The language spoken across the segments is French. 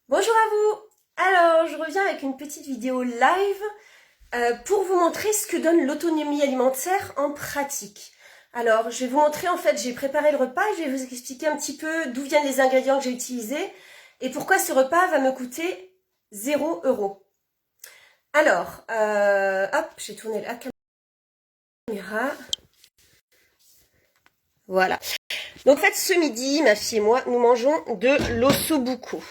Bonjour à vous. Alors, je reviens avec une petite vidéo live pour vous montrer ce que donne l'autonomie alimentaire en pratique. Alors, je vais vous montrer, en fait, j'ai préparé le repas, je vais vous expliquer un petit peu d'où viennent les ingrédients que j'ai utilisés et pourquoi ce repas va me coûter 0 €. Alors, hop, j'ai tourné la caméra. Voilà. Donc, en fait, ce midi, ma fille et moi, nous mangeons de l'ossobuco.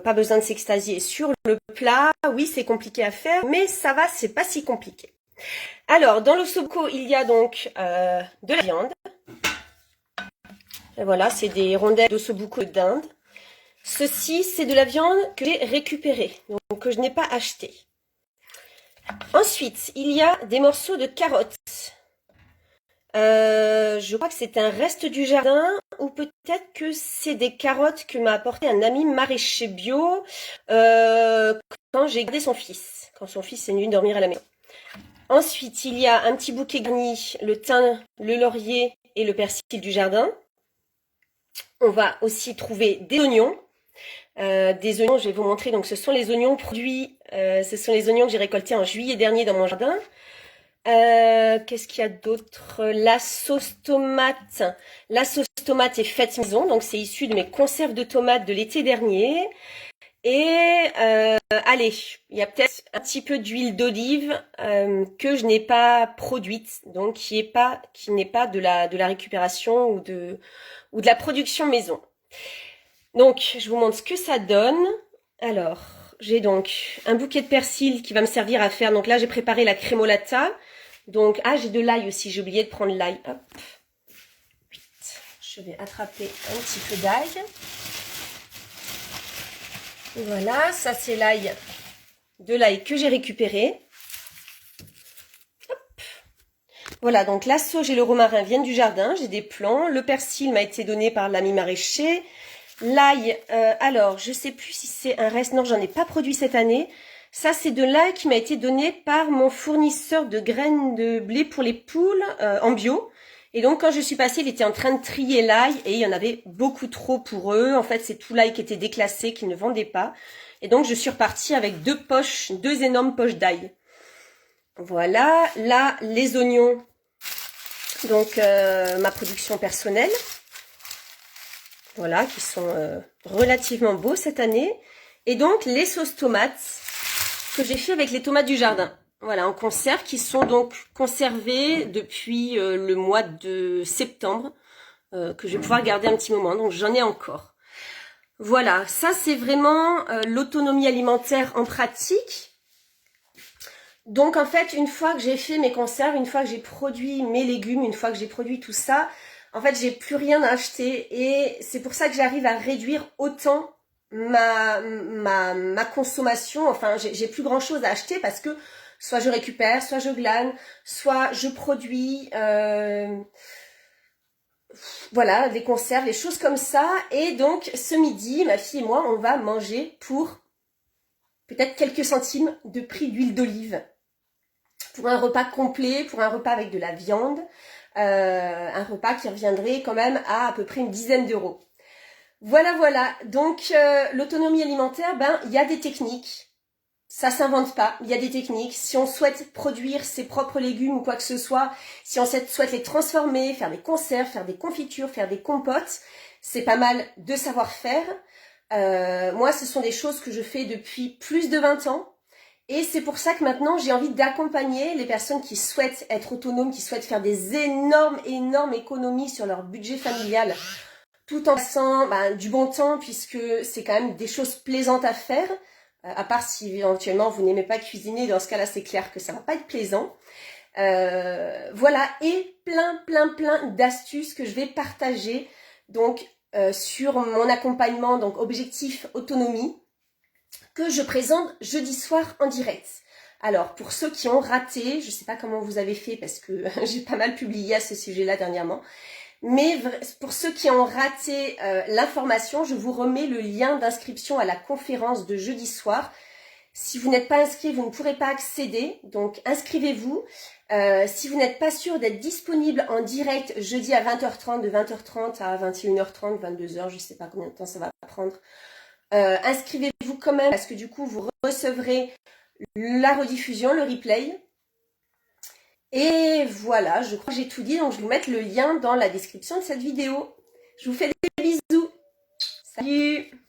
Pas besoin de s'extasier sur le plat. Oui, c'est compliqué à faire, mais ça va, c'est pas si compliqué. Alors, dans l'ossobuco, il y a donc de la viande. Et voilà, c'est des rondelles d'ossobuco d'Inde. Ceci, c'est de la viande que j'ai récupérée, donc que je n'ai pas acheté. Ensuite, il y a des morceaux de carottes. Je crois que c'est un reste du jardin ou peut-être que c'est des carottes que m'a apporté un ami maraîcher bio quand j'ai gardé son fils, quand son fils est venu dormir à la maison. Ensuite, il y a un petit bouquet garni, le thym, le laurier et le persil du jardin. On va aussi trouver des oignons. Des oignons, je vais vous montrer, donc ce sont les oignons produits, ce sont les oignons que j'ai récoltés en juillet dernier dans mon jardin. Qu'est-ce qu'il y a d'autre? La sauce tomate. La sauce tomate est faite maison, donc c'est issu de mes conserves de tomates de l'été dernier. Et allez, il y a peut-être un petit peu d'huile d'olive que je n'ai pas produite, donc qui n'est pas de la récupération ou de la production maison. Donc, je vous montre ce que ça donne. Alors, j'ai donc un bouquet de persil qui va me servir à faire. Donc là, j'ai préparé la crémolata. Donc, j'ai de l'ail aussi. J'ai oublié de prendre l'ail. Hop. Je vais attraper un petit peu d'ail. Voilà, ça c'est l'ail. De l'ail que j'ai récupéré. Hop. Voilà, donc la sauge et le romarin viennent du jardin. J'ai des plants. Le persil m'a été donné par l'ami maraîcher. L'ail, alors, je sais plus si c'est un reste. Non, j'en ai pas produit cette année. Ça, c'est de l'ail qui m'a été donné par mon fournisseur de graines de blé pour les poules en bio. Et donc, quand je suis passée, il était en train de trier l'ail et il y en avait beaucoup trop pour eux. En fait, c'est tout l'ail qui était déclassé, qu'ils ne vendaient pas. Et donc, je suis repartie avec deux énormes poches d'ail. Voilà. Là, les oignons. Donc, ma production personnelle. Voilà, qui sont relativement beaux cette année. Et donc, les sauces tomates que j'ai fait avec les tomates du jardin. Voilà, en conserve, qui sont donc conservées depuis le mois de septembre, que je vais pouvoir garder un petit moment. Donc, j'en ai encore. Voilà, ça c'est vraiment l'autonomie alimentaire en pratique. Donc, en fait, une fois que j'ai fait mes conserves, une fois que j'ai produit mes légumes, une fois que j'ai produit tout ça, en fait, j'ai plus rien à acheter et c'est pour ça que j'arrive à réduire autant ma consommation. Enfin, j'ai plus grand chose à acheter parce que soit je récupère, soit je glane, soit je produis, voilà, les conserves, les choses comme ça. Et donc, ce midi, ma fille et moi, on va manger pour peut-être quelques centimes de prix d'huile d'olive. Pour un repas complet, pour un repas avec de la viande. Un repas qui reviendrait quand même à peu près une dizaine d'euros. Voilà. Donc, l'autonomie alimentaire, il y a des techniques. Ça s'invente pas. Il y a des techniques. Si on souhaite produire ses propres légumes ou quoi que ce soit, si on souhaite les transformer, faire des conserves, faire des confitures, faire des compotes, c'est pas mal de savoir-faire. Moi, ce sont des choses que je fais depuis plus de 20 ans. Et c'est pour ça que maintenant, j'ai envie d'accompagner les personnes qui souhaitent être autonomes, qui souhaitent faire des énormes économies sur leur budget familial, tout en passant du bon temps, puisque c'est quand même des choses plaisantes à faire, à part si éventuellement vous n'aimez pas cuisiner, dans ce cas-là, c'est clair que ça va pas être plaisant. Voilà, et plein d'astuces que je vais partager donc sur mon accompagnement, donc objectif autonomie, que je présente jeudi soir en direct. Alors, pour ceux qui ont raté, je ne sais pas comment vous avez fait parce que j'ai pas mal publié à ce sujet-là dernièrement, mais pour ceux qui ont raté l'information, je vous remets le lien d'inscription à la conférence de jeudi soir. Si vous n'êtes pas inscrit, vous ne pourrez pas accéder, donc inscrivez-vous. Si vous n'êtes pas sûr d'être disponible en direct jeudi à 20h30, de 20h30 à 21h30, 22h, je ne sais pas combien de temps ça va prendre, Inscrivez-vous quand même parce que du coup, vous recevrez la rediffusion, le replay. Et voilà, je crois que j'ai tout dit, donc je vais vous mettre le lien dans la description de cette vidéo. Je vous fais des bisous. Salut!